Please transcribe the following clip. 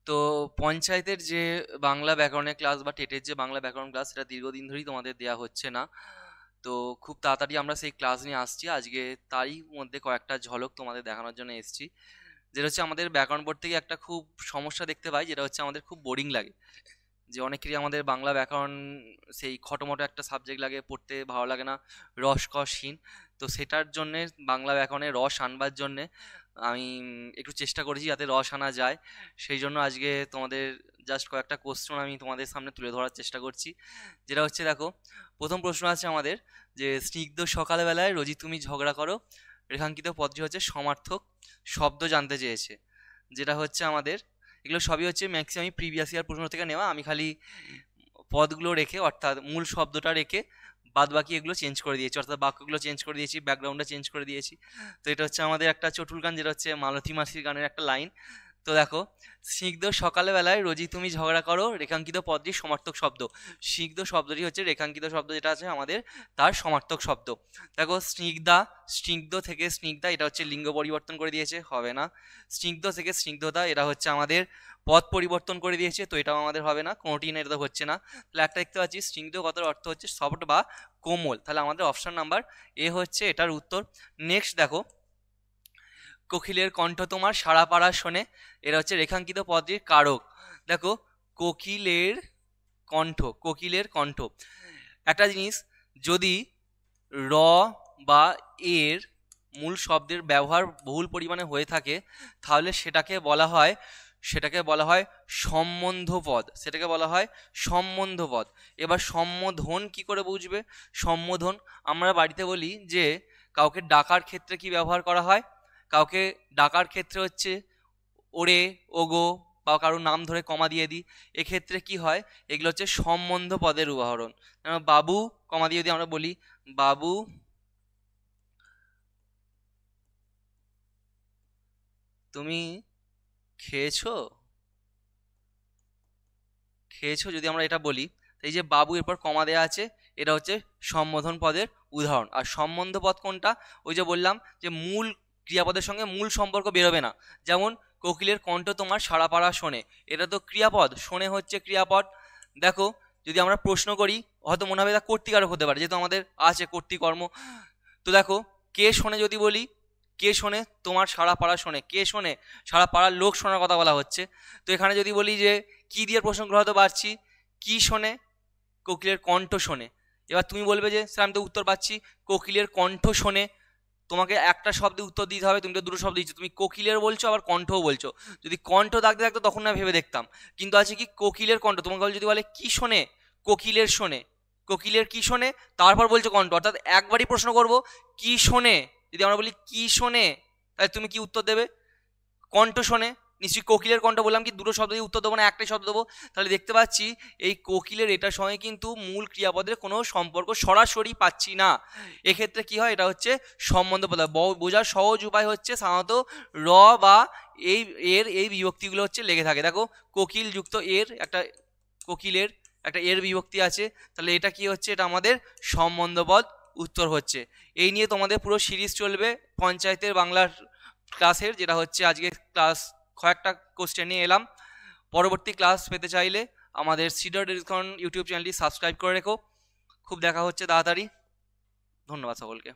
তো পঞ্চায়েতের যে বাংলা ব্যাকরণের ক্লাস বা টেটের যে বাংলা ব্যাকরণ ক্লাস, সেটা দীর্ঘদিন ধরেই তোমাদের দেওয়া হচ্ছে না। তো খুব তাড়াতাড়ি আমরা সেই ক্লাস নিয়ে আসছি আজকে। তারই মধ্যে কয়েকটা ঝলক তোমাদের দেখানোর জন্য এসেছি। যেটা হচ্ছে, আমাদের ব্যাকরণ বোর্ড থেকে একটা খুব সমস্যা দেখতে পাই, যেটা হচ্ছে আমাদের খুব বোরিং লাগে। যে অনেকেরই আমাদের বাংলা ব্যাকরণ সেই খটোমটো একটা সাবজেক্ট লাগে, পড়তে ভালো লাগে না, রসকসহীন। তো সেটার জন্যে, বাংলা ব্যাকরণে রস আনবার জন্যে আমি একটু চেষ্টা করেছি যাতে রস আনা যায়। সেই জন্য আজকে তোমাদের জাস্ট কয়েকটা কোশ্চেন আমি তোমাদের সামনে তুলে ধরার চেষ্টা করছি। যেটা হচ্ছে, দেখো, প্রথম প্রশ্ন আছে আমাদের, যে স্নিগ্ধ সকালবেলায় রোজই তুমি ঝগড়া করো, রেখাঙ্কিত পদটি হচ্ছে সমার্থক শব্দ জানতে চেয়েছে। যেটা হচ্ছে আমাদের, এগুলো সবই হচ্ছে ম্যাক্সিমাম প্রিভিয়াস ইয়ার প্রশ্ন থেকে নেওয়া। আমি খালি পদগুলো রেখে, অর্থাৎ মূল শব্দটা রেখে বাদ বাকি এগুলো চেঞ্জ করে দিয়েছি, অর্থাৎ বাক্যগুলো চেঞ্জ করে দিয়েছি, ব্যাকগ্রাউন্ডটা চেঞ্জ করে দিয়েছি। তো এটা হচ্ছে আমাদের একটা চটুল গান, যেটা হচ্ছে মালতী মাসির গানের একটা লাইন। তো দেখো, স্নিগ্ধ সকালবেলায় রোজই তুমি ঝগড়া করো, রেখাঙ্কিত পদটি সমার্থক শব্দ। স্নিগ্ধ শব্দটি হচ্ছে রেখাঙ্কিত শব্দ যেটা আছে আমাদের, তার সমার্থক শব্দ। দেখো, স্নিগ্ধা, স্নিগ্ধ থেকে স্নিগ্ধা, এটা হচ্ছে লিঙ্গ পরিবর্তন করে দিয়েছে, হবে না। স্নিগ্ধ থেকে স্নিগ্ধতা, এটা হচ্ছে আমাদের পদ পরিবর্তন করে দিয়েছে, তো এটাও আমাদের হবে না, কোনোটিই না, এটা তো হচ্ছে না। তাহলে একটা দেখতে পাচ্ছি, স্নিগ্ধ কথার অর্থ হচ্ছে সফট বা কোমল। তাহলে আমাদের অপশন নাম্বার এ হচ্ছে এটার উত্তর। নেক্সট দেখো, কোকিলের কণ্ঠ তোমার সারা পাড়া শোনে, এটা হচ্ছে রেখাঙ্কিত পদটির কারক। দেখো, কোকিলের কণ্ঠ, কোকিলের কণ্ঠ, একটা জিনিস, যদি র বা এর মূল শব্দের ব্যবহার বহুল পরিমাণে হয়ে থাকে, তাহলে সেটাকে বলা হয় সম্বন্ধপদ, সেটাকে বলা হয় সম্বন্ধপদ। এবার সম্বোধন কি করে বুঝবে? সম্বোধন আমরা বাড়িতে বলি যে কাউকে ডাকার ক্ষেত্রে কি ব্যবহার করা হয়, কাউকে ডাকার ক্ষেত্রে হচ্ছে ওরে, ওগো, বা কারোর নাম ধরে কমা দিয়ে দিই। এক্ষেত্রে কি হয়, এগুলো হচ্ছে সম্বন্ধ পদের উদাহরণ। বাবু, কমা দিয়ে যদি আমরা বলি বাবু, তুমি খেয়েছো, খেয়েছো যদি আমরা এটা বলি, এই যে বাবু এরপর কমা দেওয়া আছে, এটা হচ্ছে সম্বোধন পদের উদাহরণ। আর সম্বন্ধ পদ কোনটা? ওই যে বললাম যে মূল ক্রিয়াপদের সঙ্গে মূল সম্পর্ক বেরোবে না। যেমন কোকিলের কণ্ঠ তোমার সারা পাড়া শোনে, এটা তো ক্রিয়াপদ, শোনে হচ্ছে ক্রিয়াপদ। দেখো, যদি আমরা প্রশ্ন করি, হয়তো মনে হবে এটা কর্তৃকারক হতে পারে, যেহেতু আমাদের আছে কর্তৃকর্ম। তো দেখো, কে শোনে যদি বলি, কে শোনে তোমার সারা পাড়া শোনে, কে শোনে? সারা পাড়ার লোক শোনার কথা বলা হচ্ছে। তো এখানে যদি বলি যে কি দিয়ে প্রশ্নগুলো হয়তো পাচ্ছি, কি শোনে? কোকিলের কণ্ঠ শোনে। এবার তুমি বলবে যে স্যার আমি তো উত্তর পাচ্ছি, কোকিলের কণ্ঠ শোনে। তোমাকে একটা শব্দে উত্তর দিতে হবে, তুমি তো দুটো শব্দ দিচ্ছ, তুমি কোকিলের বলছো আবার কণ্ঠও বলছো। যদি কণ্ঠ থাকতে থাকতো তখন না ভেবে দেখতাম, কিন্তু আছে কি কোকিলের কণ্ঠ। তোমাকে যদি বলে কি শোনে, কোকিলের শোনে, কোকিলের কি শোনে, তারপর বলছো কণ্ঠ, অর্থাৎ একবারই প্রশ্ন করব কি শোনে। যদি আমরা বলি কি শোনে, তাহলে তুমি কি উত্তর দেবে? কণ্ঠ শোনে। নিশ্চয়ই কোকিলের কণ্ঠ বললাম কি দুটো শব্দ দিয়ে উত্তর দেবো না, একটাই শব্দ দেবো। তাহলে দেখতে পাচ্ছি এই কোকিলের এটার সঙ্গে কিন্তু মূল ক্রিয়াপদের কোনো সম্পর্ক সরাসরি পাচ্ছি না। এক্ষেত্রে কি হয়, এটা হচ্ছে সম্বন্ধ পদ। বোঝার সহজ উপায় হচ্ছে সাধারণত র বা এই এই বিভক্তিগুলো হচ্ছে লেগে থাকে। দেখো, কোকিল যুক্ত এর একটা, কোকিলের একটা এর বিভক্তি আছে, তাহলে এটা কি হচ্ছে, এটা আমাদের সম্বন্ধপদ উত্তর হচ্ছে। এই নিয়ে তোমাদের পুরো সিরিজ চলবে পঞ্চায়েতের বাংলার ক্লাসের, যেটা হচ্ছে আজকে ক্লাস কয়েকটা কোশ্চেন নিয়ে এলাম। পরবর্তী ক্লাস পেতে চাইলে আমাদের সিডার ডিসকাউন্ট ইউটিউব চ্যানেলটি সাবস্ক্রাইব করে রেখো। খুব দেখা হচ্ছে তাড়াতাড়ি। ধন্যবাদ সকলকে।